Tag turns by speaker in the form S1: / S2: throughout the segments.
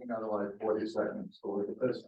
S1: Another like 40 seconds to look at this.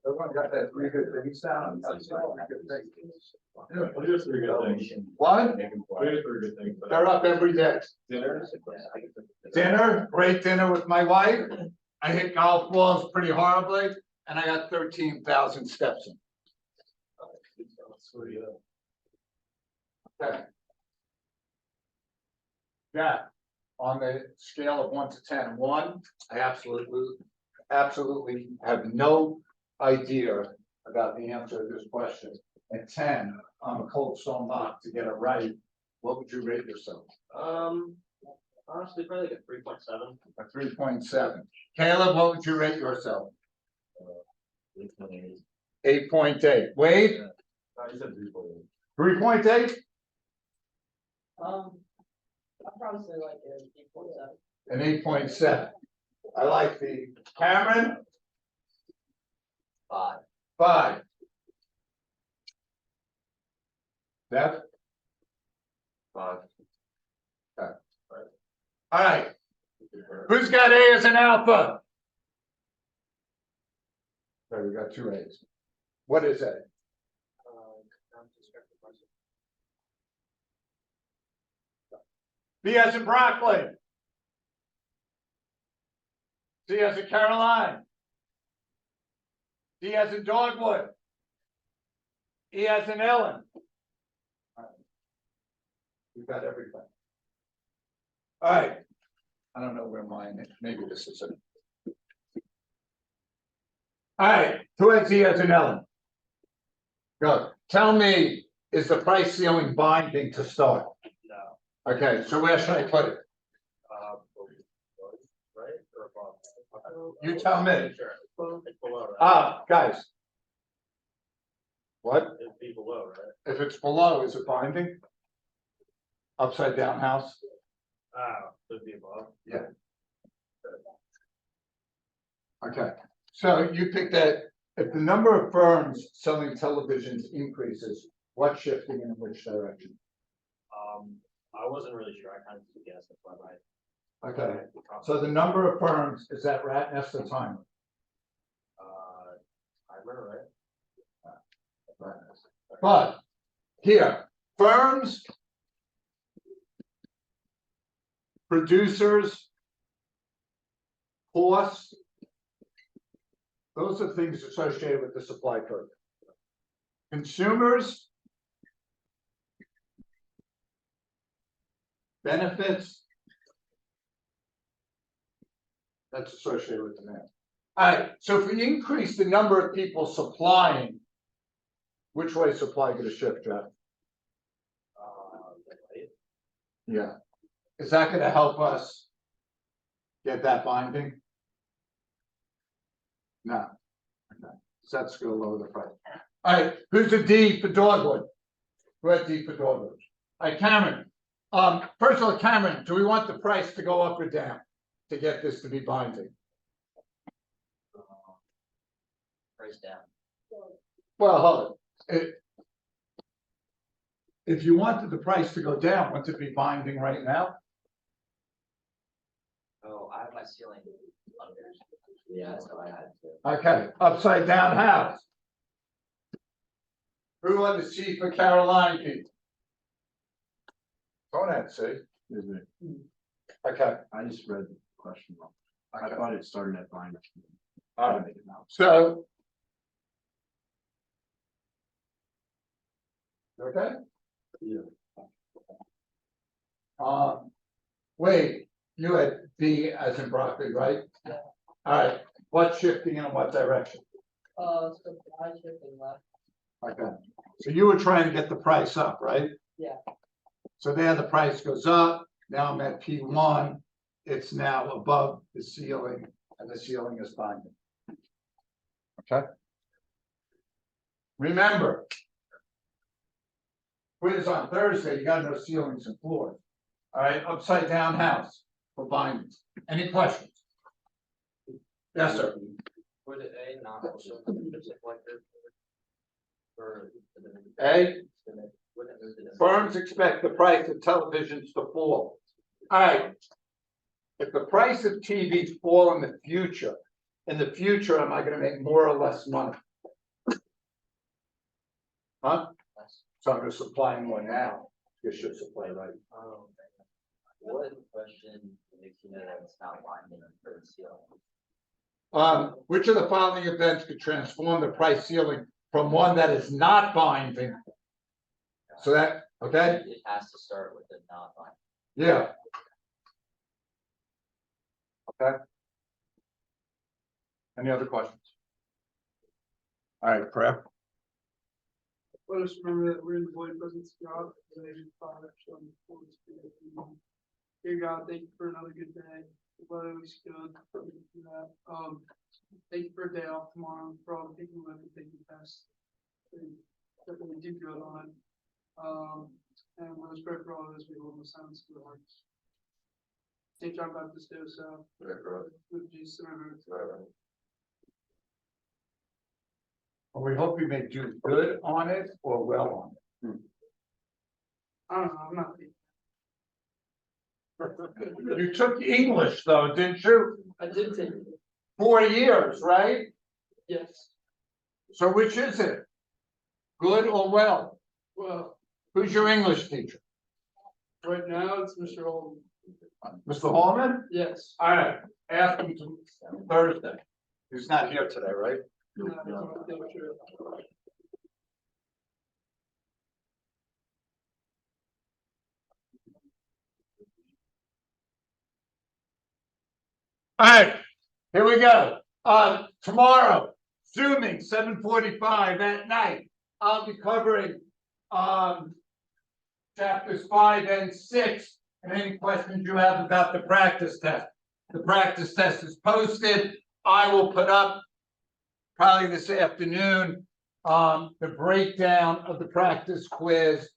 S1: Everyone got that three good things down. That's all good things.
S2: Yeah, well, here's three good things.
S1: What?
S2: Here's three good things.
S1: They're up every day.
S2: Dinner.
S1: Dinner, great dinner with my wife. I hit golf balls pretty horribly, and I got 13,000 steps in. Okay. Yeah, on the scale of 1 to 10, 1, I absolutely have no idea about the answer to this question. And 10, I'm a cold stone lock to get it right. What would you rate yourself?
S3: Honestly, probably like a 3.7.
S1: A 3.7. Caleb, what would you rate yourself?
S3: 3.8.
S1: 8.8. Wade?
S2: You said
S1: 3.8?
S4: I'll probably say like an 8.7.
S1: An 8.7. I like the Cameron.
S3: 5.
S1: 5. That
S3: 5.
S1: all right. Who's got A as an alpha? Okay, we got 2 A's. What is A? B as in broccoli. C as in Caroline. D as in dogwood. E as in Ellen. All right. We've got everything. All right. I don't know where mine is. Maybe this is it. All right. Who has E as in Ellen? Go. Tell me, is the price ceiling binding to start?
S3: No.
S1: Okay, so where should I put it?
S3: Right? Or above?
S1: You tell me.
S3: Sure. It's below, right?
S1: Ah, guys. What?
S3: It'd be below, right?
S1: If it's below, is it binding? Upside down house?
S3: Oh, it'd be above.
S1: Yeah. Okay, so you pick that, if the number of firms selling televisions increases, what's shifting in which direction?
S3: I wasn't really sure. I kind of guessed. That's why
S1: Okay, so the number of firms, is that rat nest or timer?
S3: timer, right?
S1: Rat nest. But here, firms, producers, costs, those are things associated with the supply curve. Consumers, benefits, that's associated with demand. All right, so if we increase the number of people supplying, which way is supply going to shift, Jeff?
S3: Right.
S1: Yeah. Is that going to help us get that binding? No. Okay. So that's going to lower the price. All right, who's the D for dogwood? Who had D for dogwood? All right, Cameron. First of all, Cameron, do we want the price to go up or down to get this to be binding?
S3: Price down.
S1: Well, hold it. If you wanted the price to go down, wouldn't it be binding right now?
S3: Oh, I have my ceiling under. Yeah, that's how I had to.
S1: Okay, upside down house. Who on the chief of Caroline people? Go ahead, see.
S2: Excuse me.
S1: Okay,
S2: I just read the question wrong. I thought it started at binder.
S1: all right, so. Okay?
S2: Yeah.
S1: Wait, you had B as in broccoli, right?
S4: Yeah.
S1: All right, what's shifting in what direction?
S4: So I shifting left.
S1: Okay, so you were trying to get the price up, right?
S4: Yeah.
S1: So there the price goes up, now I'm at P1, it's now above the ceiling, and the ceiling is binding. Okay? Remember, quiz on Thursday, you got no ceilings and floors. All right, upside down house for bindings. Any questions? Yes, sir.
S3: Would A not also just selected for?
S1: A, firms expect the price of televisions to fall. All right. If the price of TVs fall in the future, am I gonna make more or less money? Huh? So I'm gonna supply more now. You should supply right.
S3: What question makes you know that it's not binding for the ceiling?
S1: Which of the following events could transform the price ceiling from one that is not binding? So that, okay,
S3: It has to start with a not binding.
S1: yeah. Okay. Any other questions? All right, prep.
S5: Let us remember that we're in the void presence of God, and they did Father, Son, and Holy Spirit. Amen. Dear God, thank you for another good day. The weather was good. Thank you for that. Thank you for a day off tomorrow, for all the people who have to take the test. That we do good on. And let us pray for all those people in the silence of their hearts. St. John Baptist, so with Jesus in our hearts.
S1: We hope you may do good on it or well on it.
S5: I don't know, I'm not.
S1: You took English though, didn't you?
S5: I did take it.
S1: 4 years, right?
S5: Yes.
S1: So which is it? Good or well?
S5: Well,
S1: Who's your English teacher?
S5: right now it's Mr. Holden.
S1: Mr. Hallman?
S5: Yes.
S1: All right, ask him to Thursday. He's not here today, right? All right, here we go. Tomorrow, Zooming, 7:45 at night. I'll be covering chapters 5 and 6, and any questions you have about the practice test. The practice test is posted. I will put up probably this afternoon the breakdown of the practice quiz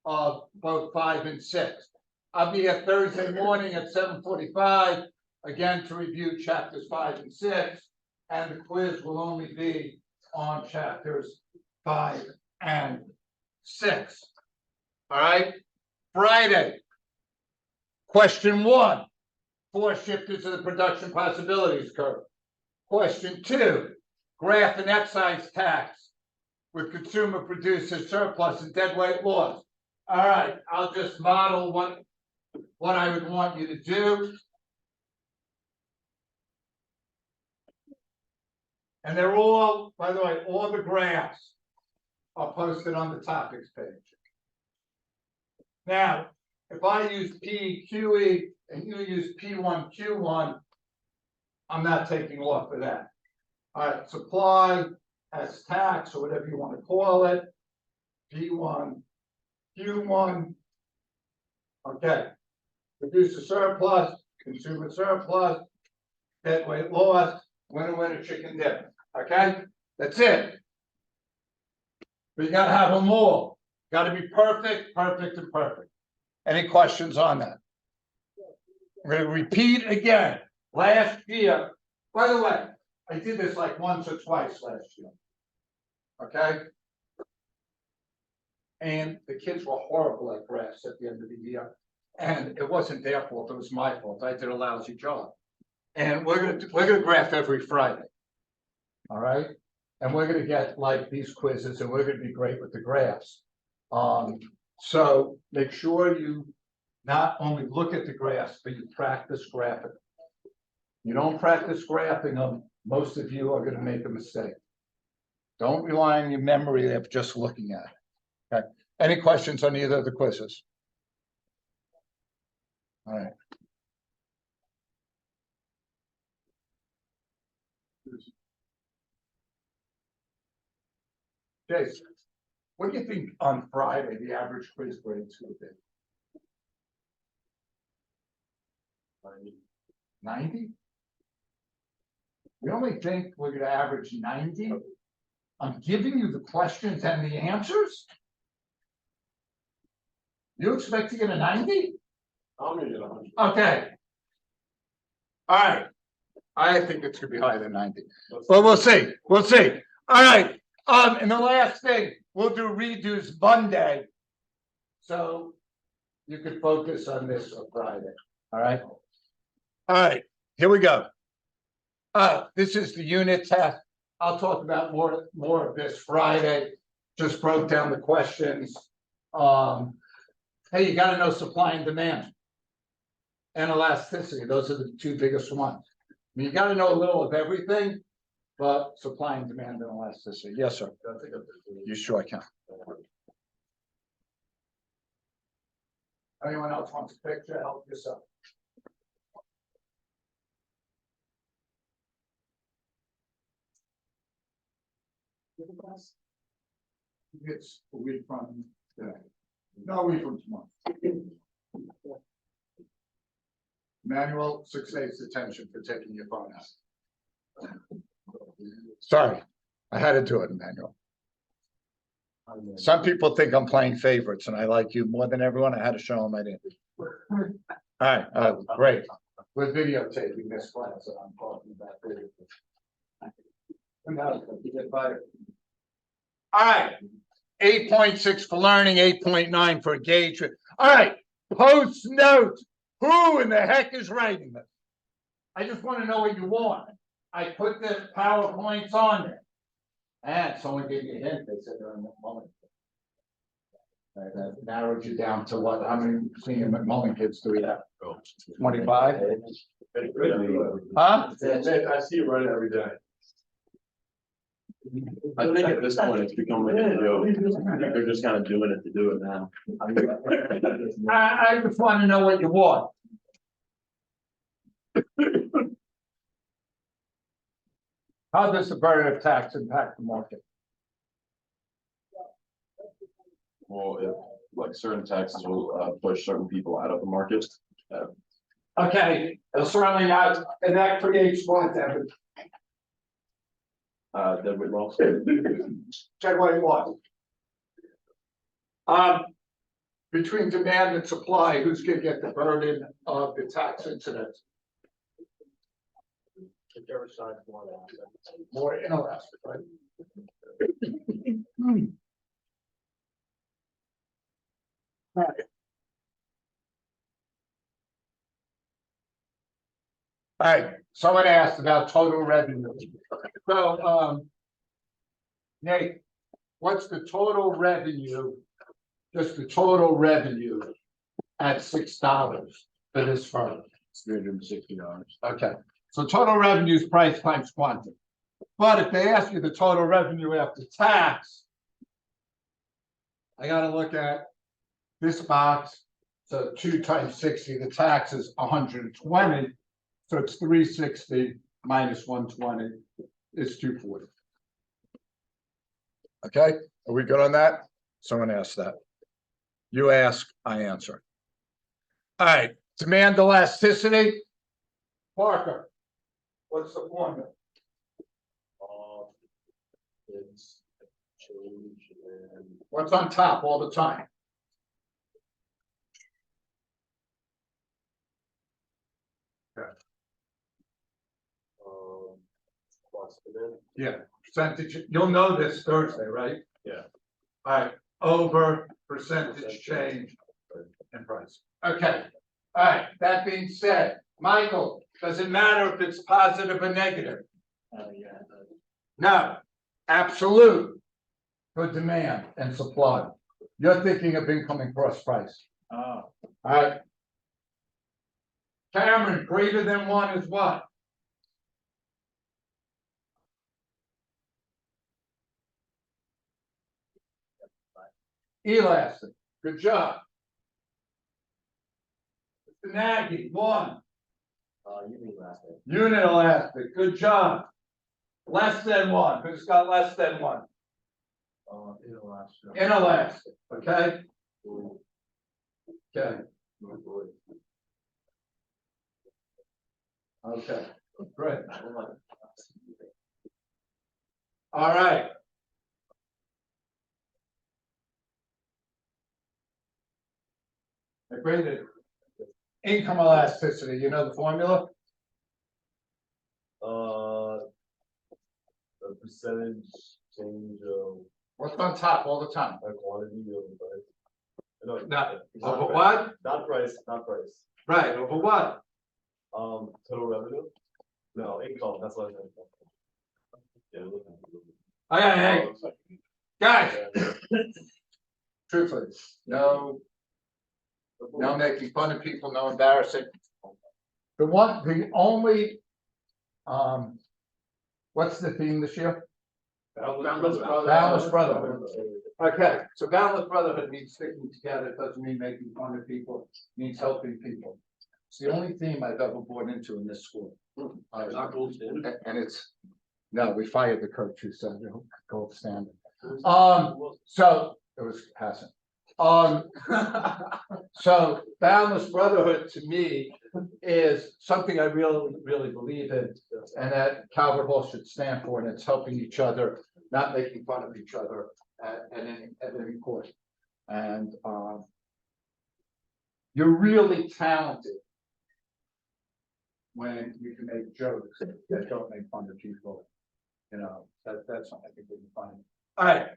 S1: of both 5 and 6. I'll be at Thursday morning at 7:45. Again, to review chapters 5 and 6, and the quiz will only be on chapters 5 and 6. All right, Friday. Question 1, 4 shifters of the production possibilities curve. Question 2, graph an excise tax with consumer producer surplus and deadweight loss. All right, I'll just model what I would want you to do. And they're all, by the way, all the graphs are posted on the topics page. Now, if I use PQE and you use P1Q1, I'm not taking off for that. All right, supply as tax or whatever you want to call it. P1, Q1. Okay. Producer surplus, consumer surplus, deadweight loss, winner, chicken dinner. Okay, that's it. But you gotta have them all. Gotta be perfect, perfect, and perfect. Any questions on that? I'm gonna repeat again. Last year, by the way, I did this like once or twice last year. Okay? And the kids were horrible at graphs at the end of the year. And it wasn't their fault, it was my fault. I did a lousy job. And we're gonna graph every Friday. All right, and we're gonna get like these quizzes, and we're gonna be great with the graphs. So make sure you not only look at the graphs, but you practice graphing. You don't practice graphing them, most of you are gonna make a mistake. Don't rely on your memory of just looking at it. Okay, any questions on either of the quizzes? All right. Jason, what do you think on Friday, the average quiz grades will be? 90? You only think we're gonna average 90? I'm giving you the questions and the answers? You expect to get a 90?
S2: I'm gonna get 100.
S1: Okay. All right. I think it's gonna be higher than 90, but we'll see, we'll see. All right, and the last thing, we'll do redos Monday. So you can focus on this on Friday, all right? All right, here we go. This is the unit test. I'll talk about more of this Friday. Just broke down the questions. Hey, you gotta know supply and demand. And elasticity, those are the two biggest ones. I mean, you gotta know a little of everything, but supply and demand and elasticity. Yes, sir. You sure can. Anyone else wants a picture? Help yourself. It's a week from today. No, a week from tomorrow. Manual, 6 days detention for taking your phone out. Sorry, I had to do it, Emmanuel. Some people think I'm playing favorites and I like you more than everyone. I had to show them I didn't. All right, great. We're videotaping this class that I'm talking about. You get fired. All right, 8.6 for learning, 8.9 for engagement. All right, post note. Who in the heck is writing this? I just want to know what you want. I put the PowerPoints on there. And someone gave me a hint, they said they're in McMullen. That narrowed you down to what, how many senior McMullen kids do we have? 25? Huh?
S2: I see you running every day. I think at this point it's become like a joke. I think they're just kind of doing it to do it now.
S1: I just want to know what you want. How does the burden of tax impact the market?
S2: Well, if like certain taxes will push certain people out of the market.
S1: Okay, certainly not, and that creates what, Devin?
S2: Then we lost.
S1: Check what it was. Between demand and supply, who's gonna get the burden of the tax incident? More inelastic, right? Right. All right, someone asked about total revenue. So, Nate, what's the total revenue? Just the total revenue at $6 for this firm?
S2: $360.
S1: Okay, so total revenue is price times quantity. But if they ask you the total revenue after tax, I gotta look at this box. So 2 times 60, the tax is 120. So it's 360 minus 120 is 240. Okay, are we good on that? Someone asked that. You ask, I answer. All right, demand elasticity. Parker, what's the formula?
S2: It's change and
S1: What's on top all the time?
S2: plus demand.
S1: Yeah, percentage. You'll know this Thursday, right?
S2: Yeah.
S1: All right, over percentage change in price. Okay. All right, that being said, Michael, does it matter if it's positive or negative? Now, absolute for demand and supply. You're thinking of income and cross price.
S2: Ah.
S1: Alright. Cameron, greater than one is what? Elastic, good job. Mr. Nagy, one.
S3: You mean last name.
S1: Unit elastic, good job. Less than one, who's got less than one? Inelastic, okay? Okay. Okay, great. All right. Agreed. Income elasticity, you know the formula?
S6: The percentage change of
S1: What's on top all the time?
S6: the quantity of price. No,
S1: Not,
S6: it's not
S1: over
S6: price.
S1: what?
S6: Not price, not price.
S1: Right, over what?
S6: Total revenue? No, income, that's what I said. Yeah, look
S1: Hey, guys,
S6: at it.
S1: truthfully, no making fun of people, no embarrassing. The only, what's the theme this year? Boundless Brotherhood. Okay, so Boundless Brotherhood means sticking together, it doesn't mean making fun of people, it means helping people. It's the only theme I've ever bought into in this school.
S6: Not gold standard.
S1: And it's, no, we fired the coach who said gold standard. So it was passing. So Boundless Brotherhood to me is something I really believe in. And that Calvert Hall should stand for, and it's helping each other, not making fun of each other at any cost. And you're really talented when you can make jokes that don't make fun of people. You know, that's something I think we can find. All right,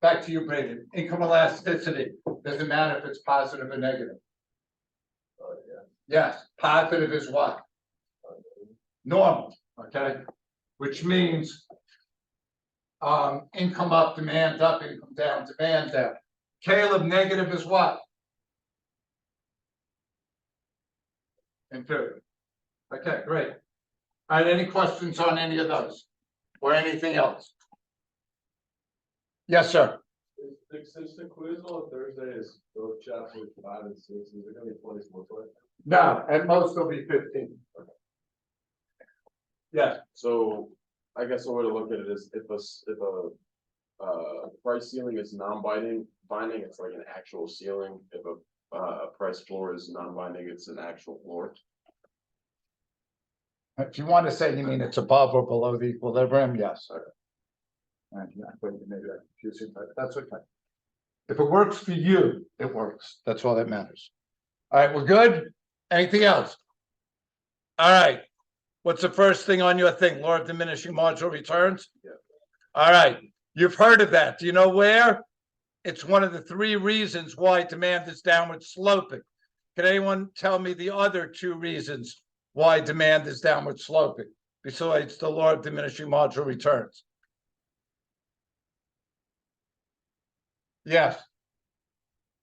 S1: back to you, Braden. Income elasticity, doesn't matter if it's positive or negative. Yes, positive is what? Normal, okay? Which means income up, demand up, income down, demand down. Caleb, negative is what? Inferior. Okay, great. All right, any questions on any of those or anything else? Yes, sir.
S6: Since the quiz on Thursday is both chapters 5 and 6, is it gonna be 24 to it?
S1: No, at most it'll be 15. Yes,
S2: So I guess the way to look at it is if a price ceiling is non-binding, it's like an actual ceiling. If a price floor is non-binding, it's an actual floor.
S1: if you want to say, you mean it's above or below the equilibrium, yes. And yeah, maybe I confused you, but that's okay. If it works for you, it works. That's all that matters. All right, we're good? Anything else? All right. What's the first thing on your thing? Law of diminishing marginal returns?
S2: Yeah.
S1: All right, you've heard of that. Do you know where? It's one of the 3 reasons why demand is downward sloping. Can anyone tell me the other 2 reasons why demand is downward sloping besides the law of diminishing marginal returns? Yes.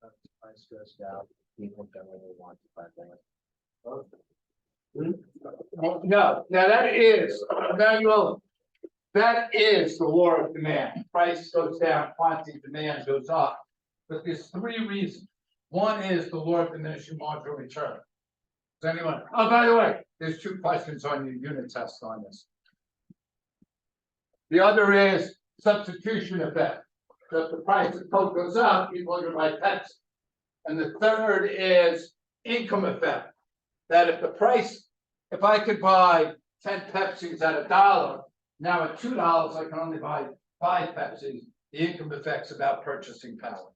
S3: I'm stressed out, people don't really want to buy things.
S1: Well, no, now that is, Emmanuel, that is the law of demand. Price goes down, quantity demand goes up. But there's 3 reasons. One is the law of diminishing marginal return. Does anyone? Oh, by the way, there's 2 questions on your unit test on this. The other is substitution effect. So if the price of Coke goes up, people are gonna buy Pepsi. And the third is income effect. That if I could buy 10 Pepsis at $1, now at $2, I can only buy 5 Pepsis. The income effect's about purchasing power.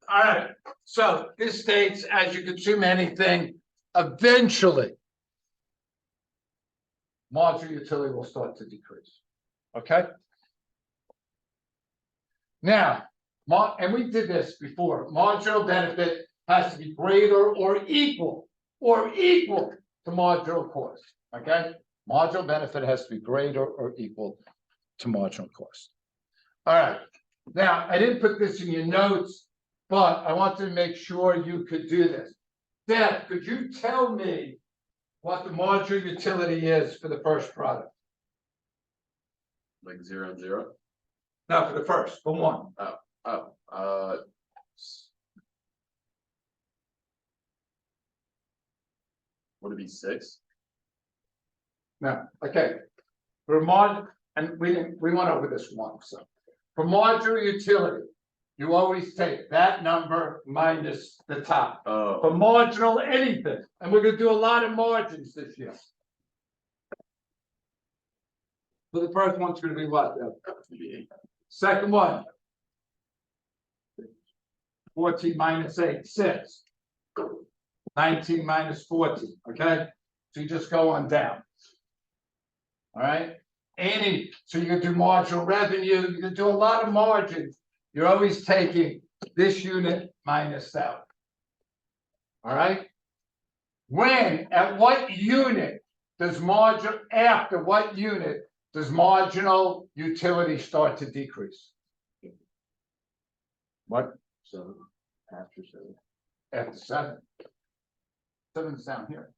S1: All right, so this states as you consume anything, eventually marginal utility will start to decrease. Okay? Now, and we did this before, marginal benefit has to be greater or equal to marginal cost, okay? Marginal benefit has to be greater or equal to marginal cost. All right, now, I didn't put this in your notes, but I wanted to make sure you could do this. Deb, could you tell me what the marginal utility is for the first product?
S2: Like 0 and 0.
S1: No, for the first, for one.
S2: Would it be 6?
S1: No, okay. For and we went over this once, so. For marginal utility, you always take that number minus the top.
S2: Oh,
S1: For marginal anything, and we're gonna do a lot of margins this year. So the first one's gonna be what, Deb? Second one. 14 minus 8, 6. 19 minus 14, okay? So you just go on down. All right, so you can do marginal revenue, you can do a lot of margins. You're always taking this unit minus that. All right? At what unit does after what unit does marginal utility start to decrease? What?
S2: 7. After 7.
S1: After 7. 7's down here.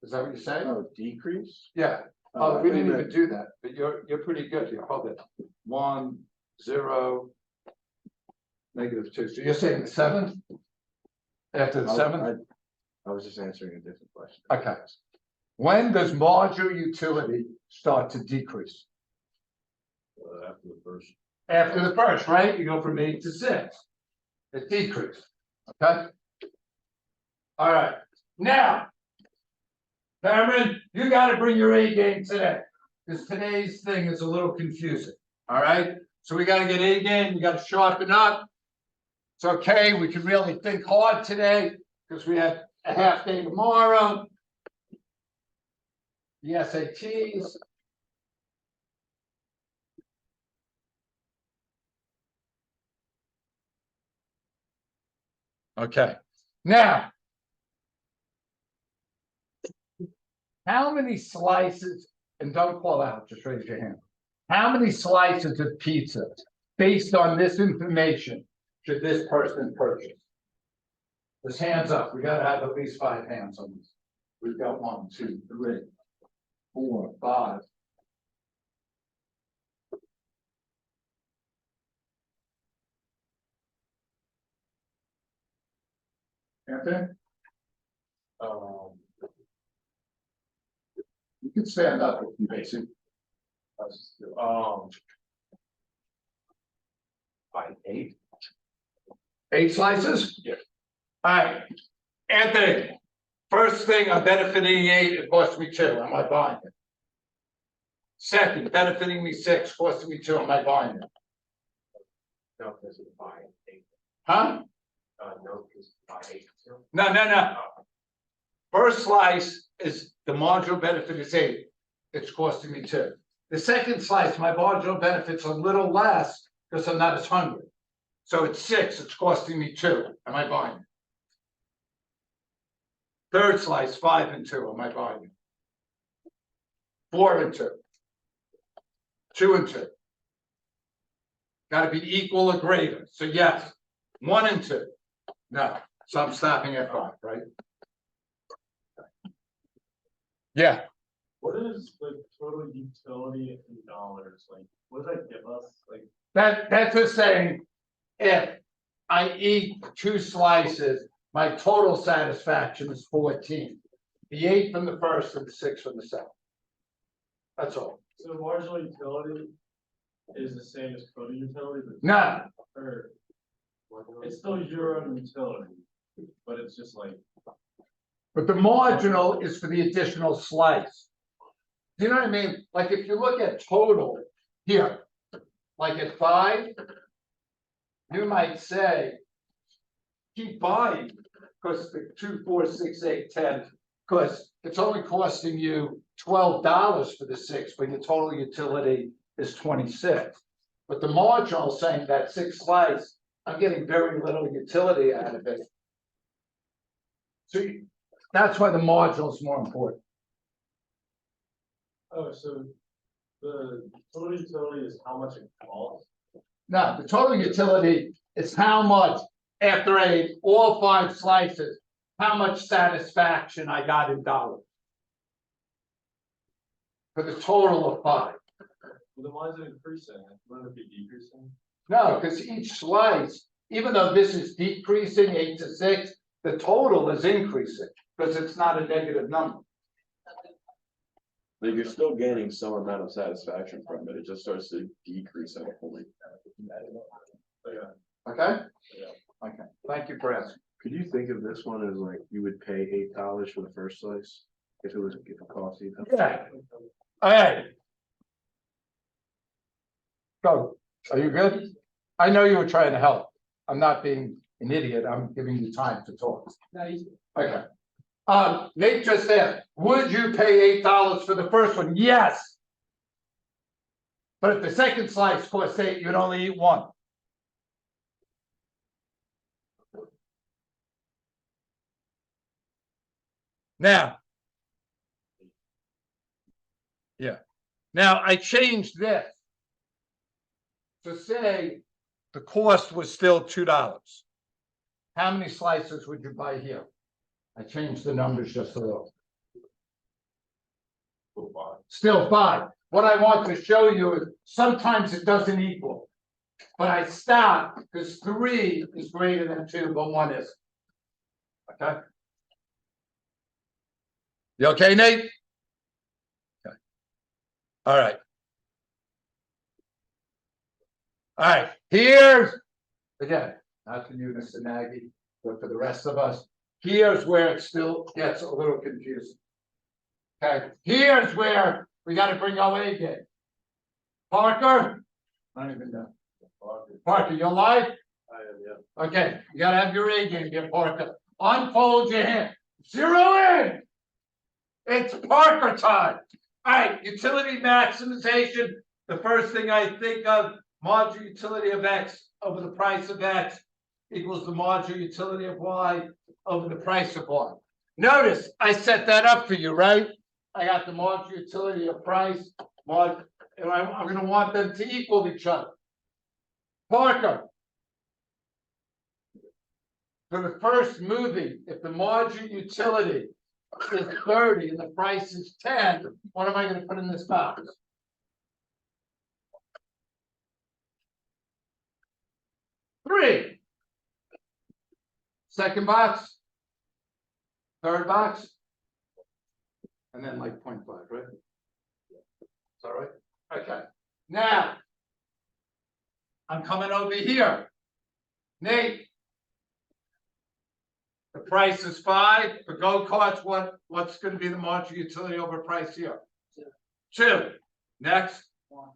S1: Is that what you're saying?
S2: Oh, decrease?
S1: Yeah. Oh, we didn't even do that, but you're pretty good here. Hold it. 1, 0, -2. So you're saying the 7th? After the 7th?
S2: I was just answering a different question.
S1: Okay. When does marginal utility start to decrease?
S2: After the first.
S1: After the first, right? You go from 8 to 6. It decreased. Okay? All right. Now, Cameron, you got to bring your A game today, because today's thing is a little confusing. All right, so we got to get A game. We got to sharpen up. It's okay. We can really think hard today because we have a half day tomorrow. The SATs. Okay, now. How many slices, and don't call out, just raise your hand. How many slices of pizza, based on this information, should this person purchase? Just hands up. We gotta have at least 5 hands on this. We've got 1, 2, 3, 4, 5. Anthony? You can stand up if you basic. 8. 8 slices?
S2: Yeah.
S1: All right, Anthony, first thing, I'm benefiting 8, it costs me 2, am I buying it? Second, benefiting me 6, costing me 2, am I buying it?
S6: No, because it's by 8.
S1: Huh?
S6: No, because by 8.
S1: No. First slice is the marginal benefit is 8. It's costing me 2. The second slice, my marginal benefit's a little less because I'm not as hungry. So it's 6, it's costing me 2. Am I buying it? Third slice, 5 and 2. Am I buying it? 4 and 2. 2 and 2. Got to be equal or greater. So yes. 1 and 2. No. So I'm stopping at 5, right? Yeah.
S6: What is the total utility in dollars? Like, what does that give us? Like,
S1: That's just saying, if I eat 2 slices, my total satisfaction is 14. The 8 from the first and the 6 from the second. That's all.
S6: so marginal utility is the same as total utility, but
S1: No,
S6: or it's still your own utility, but it's just like,
S1: but the marginal is for the additional slice. You know what I mean? Like if you look at total here, like at 5, you might say, keep buying because the 2, 4, 6, 8, 10, because it's only costing you $12 for the 6, but your total utility is 26. But the marginal is saying that 6 slice, I'm getting very little utility out of it. So that's why the marginal is more important.
S6: oh, so The total utility is how much it costs.
S1: No, the total utility is how much, after I ate all 5 slices, how much satisfaction I got in dollars. For the total of 5.
S6: Well, then why is it increasing? Wouldn't it be decreasing?
S1: No, because each slice, even though this is decreasing 8 to 6, the total is increasing, because it's not a negative number.
S2: Like you're still gaining some amount of satisfaction from it, it just starts to decrease at a point.
S1: Okay? Okay, thank you for asking.
S7: Could you think of this one as like, you would pay $8 for the first slice? If it cost you?
S1: Yeah. All right. Go, are you good? I know you were trying to help. I'm not being an idiot, I'm giving you time to talk. Okay. Nate just said, would you pay $8 for the first one? Yes. But if the second slice costs 8, you'd only eat 1. Now. Yeah. Now I changed this. To say the cost was still $2. How many slices would you buy here? I changed the numbers just a little. Still 5. What I want to show you is sometimes it doesn't equal. But I stop because 3 is greater than 2, but 1 isn't. Okay? You okay, Nate? Okay. All right. All right, here's, again, not to you, Mr. Nagy, but for the rest of us, here's where it still gets a little confusing. Okay, here's where we gotta bring our A game. Parker? I don't even know. Parker, you alive?
S2: I am, yeah.
S1: Okay, you gotta have your A game here, Parker. Unfold your hand. 0 in. It's Parker time. All right, utility maximization. The first thing I think of, marginal utility of X over the price of X equals the marginal utility of Y over the price of Y. Notice I set that up for you, right? I got the marginal utility of price, and I'm going to want them to equal each other. Parker, for the first movie, if the marginal utility is 30 and the price is 10, what am I going to put in this box? Three. Second box. Third box. And then like 0.5, right? Is that right? Okay. Now, I'm coming over here. Nate. The price is 5. For go-karts, what's going to be the marginal utility over price here? 2. Next.
S4: 1.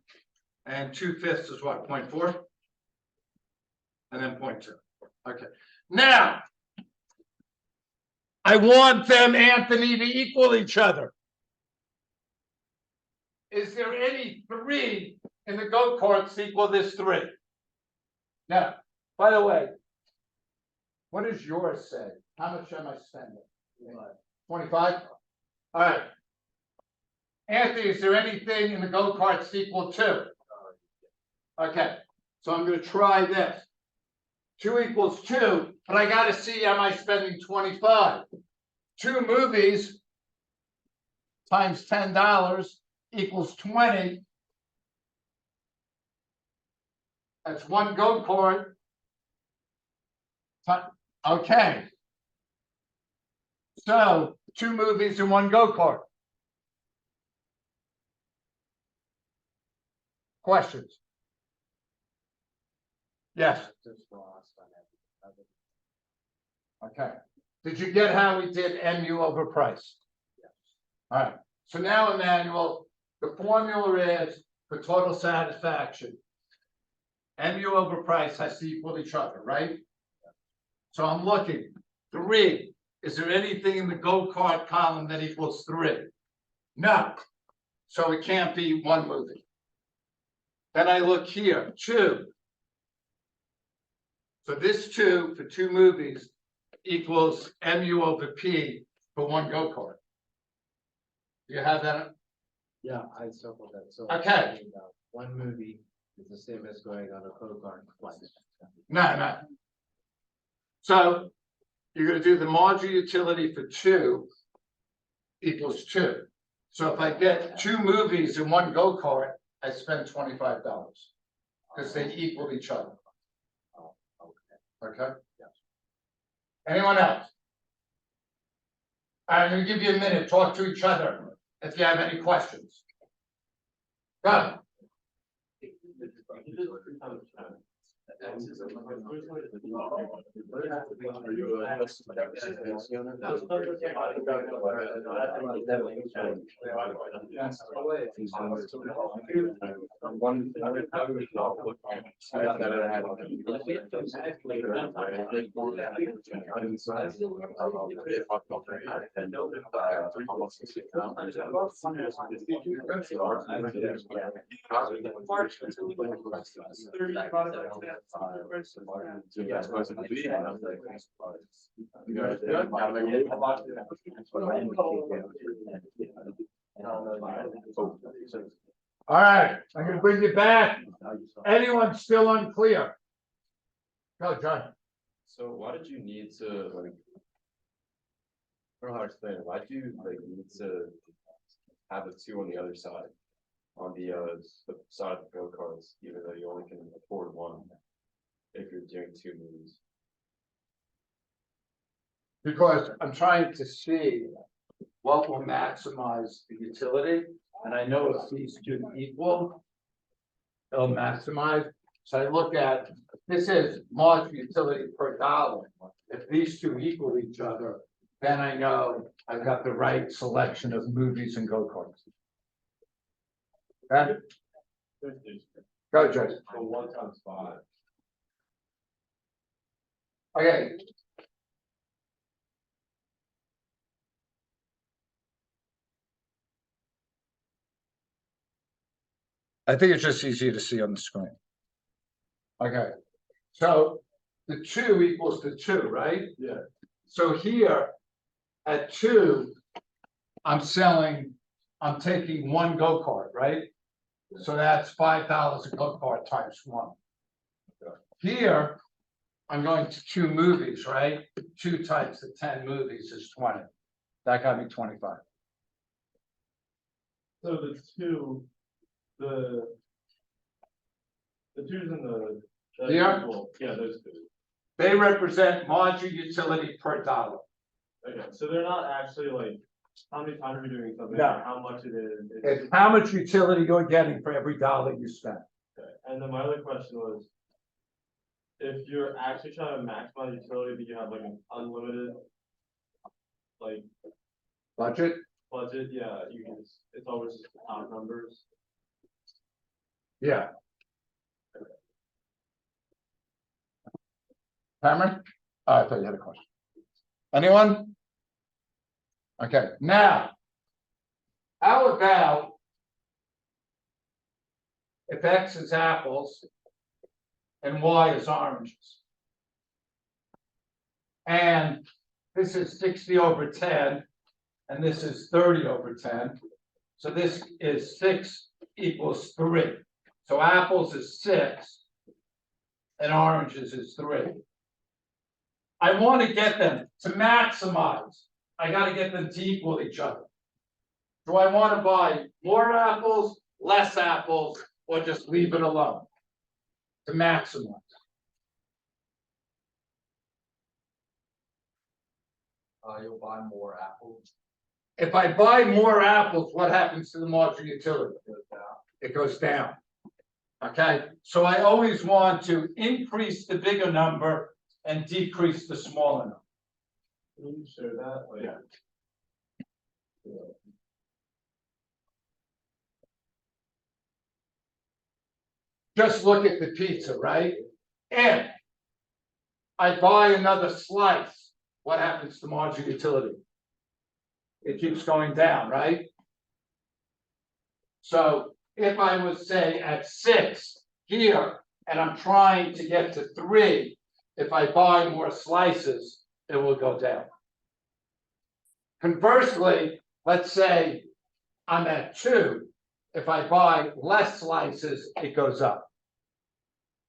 S1: And 2/5 is what? 0.4? And then 0.2. Okay. Now, I want them, Anthony, to equal each other. Is there any 3 in the go-karts equal this 3? Now, by the way, what does yours say? How much am I spending? 25? All right. Anthony, is there anything in the go-karts equal 2? Okay, so I'm going to try this. 2 equals 2, but I got to see, am I spending 25? 2 movies times $10 equals 20. That's 1 go-kart. Okay. So 2 movies and 1 go-kart. Questions? Yes. Okay. Did you get how we did MU over price? Yes. All right. So now, Emmanuel, the formula is for total satisfaction. MU over price has to equal each other, right? So I'm looking. 3. Is there anything in the go-kart column that equals 3? No. So it can't be 1 movie. Then I look here, 2. So this 2 for 2 movies equals MU over P for 1 go-kart. Do you have that?
S7: Yeah, I support that, so.
S1: Okay.
S7: One movie is the same as going on a go-kart twice.
S1: No. So you're gonna do the marginal utility for two equals two. So if I get two movies in one go-kart, I spend $25 because they equal each other. Okay? Anyone else? I'm gonna give you a minute, talk to each other if you have any questions. Go.
S2: Are you
S1: All right, I'm gonna bring you back. Anyone still unclear? Go, John.
S2: So why did you need to like? I don't know how to explain it. Why do you like need to have a two on the other side? On the side of the go-karts, even though you only can afford one if you're doing two movies.
S1: Because I'm trying to see what will maximize the utility, and I know if these two equal, it'll maximize. So I look at, this is marginal utility per dollar. If these two equal each other, then I know I've got the right selection of movies and go-karts. Okay? Go, Judge.
S6: So 1 times 5.
S1: Okay. I think it's just easier to see on the screen. Okay, so the two equals the two, right?
S6: Yeah.
S1: So here at two, I'm taking one go-kart, right? So that's $5 a go-kart times one. Here, I'm going to two movies, right? 2 times the 10 movies is 20. That got me 25.
S6: So the two, the two's in the.
S1: Here?
S6: Yeah, those two.
S1: They represent marginal utility per dollar.
S6: Okay, so they're not actually like, how many times are we doing something,
S1: No.
S6: or how much it is?
S1: It's how much utility you're getting for every dollar you spend.
S6: Okay, and then my other question was. If you're actually trying to maximize utility, but you have like an unlimited. Like
S1: Budget?
S6: budget, yeah, you can just, it's always just the top numbers.
S1: Yeah. Cameron? Oh, I thought you had a question. Anyone? Okay, now. How about if X is apples and Y is oranges? And this is 60/10, and this is 30/10. So this is 6 equals 3. So apples is 6 and oranges is 3. I want to get them to maximize. I got to get them to equal each other. Do I want to buy more apples, less apples, or just leave it alone to maximize?
S3: You'll buy more apples.
S1: If I buy more apples, what happens to the marginal utility? It goes down. Okay, so I always want to increase the bigger number and decrease the smaller number.
S6: Can you show that? Like,
S1: Yeah. Just look at the pizza, right? If I buy another slice, what happens to marginal utility? It keeps going down, right? So if I was, say, at 6 here, and I'm trying to get to 3, if I buy more slices, it will go down. Conversely, let's say I'm at 2 If I buy less slices, it goes up.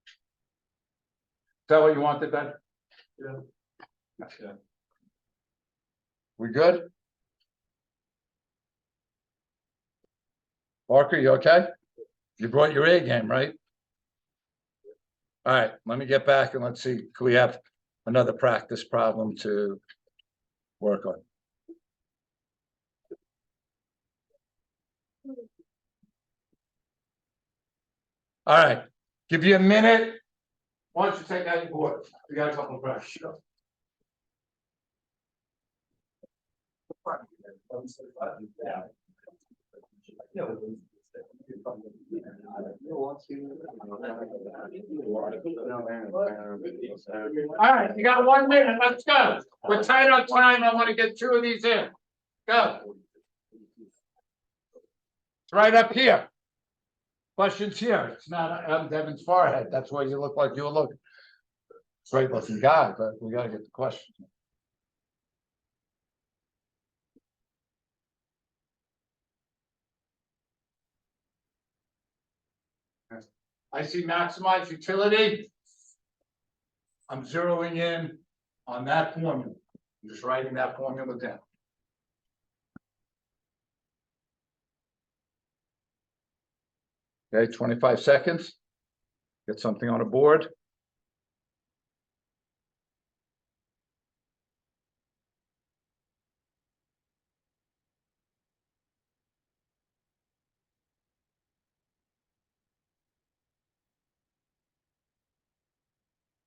S1: Is that what you wanted then?
S6: Yeah.
S1: We good? Parker, you okay? You brought your A game, right? All right, let me get back and let's see, can we have another practice problem to work on? All right, give you a minute. Why don't you take out your board? We got a couple of questions. All right, you got 1 minute, let's go. We're tight on time, I want to get 2 of these in. Go. It's right up here. Questions here, it's not Devin's forehead, that's why you look like you look. Straight looking guy, but we gotta get the question. I see maximize utility. I'm zeroing in on that formula. I'm just writing that formula down. Okay, 25 seconds. Get something on a board.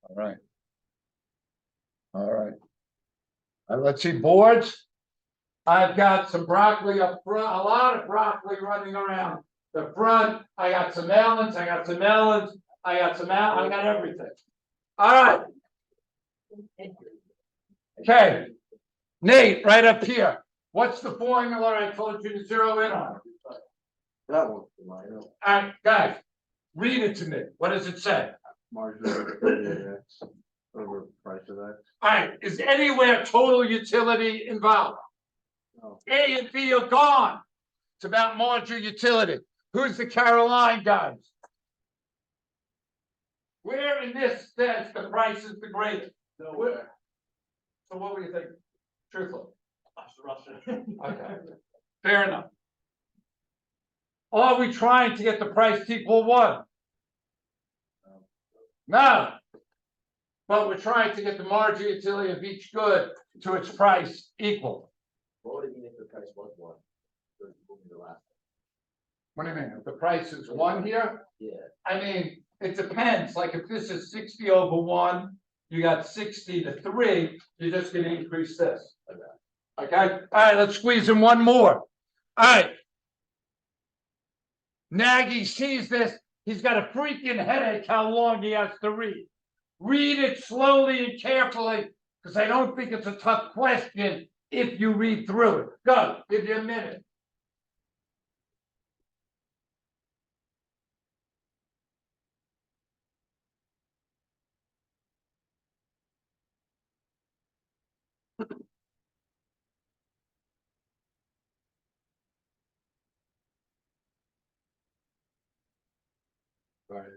S1: All right. All right. Let's see boards. I've got some broccoli up front, a lot of broccoli running around the front. I got some melons, I got some melons, I got some I got everything. All right. Okay. Nate, right up here. What's the formula I told you to zero in on?
S7: That one.
S1: All right, guys, read it to me. What does it say?
S7: Margin of X over price of X.
S1: All right, is anywhere total utility involved?
S7: No.
S1: A and B are gone. It's about marginal utility. Who's the Caroline guys? Where in this says the price is the greatest? Nowhere. So what do you think? Truthfully. Okay. Fair enough. Are we trying to get the price to equal 1? No. But we're trying to get the marginal utility of each good to its price equal.
S3: What would it mean if the price was 1?
S1: What do you mean? If the price is 1 here?
S3: Yeah.
S1: I mean, it depends. Like if this is 60 over 1, you got 60 to 3, you're just gonna increase this. Okay? All right, let's squeeze in one more. All right. Nagy sees this, he's got a freaking headache how long he has to read. Read it slowly and carefully, because I don't think it's a tough question if you read through it. Go, give you a minute. Sorry.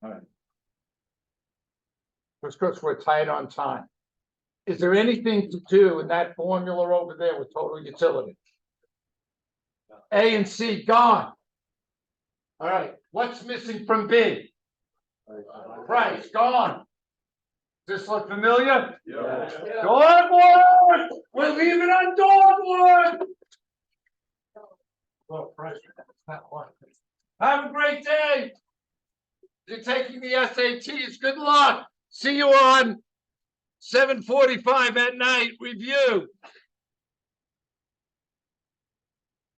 S1: All right. Just because we're tight on time. Is there anything to do in that formula over there with total utility? A and C gone. All right, what's missing from B? Price gone. Does this look familiar?
S2: Yeah.
S1: Dogwood! We're leaving on dogwood! Well, price, not one. Have a great day. You're taking the SATs. Good luck. See you on 7:45 at night review.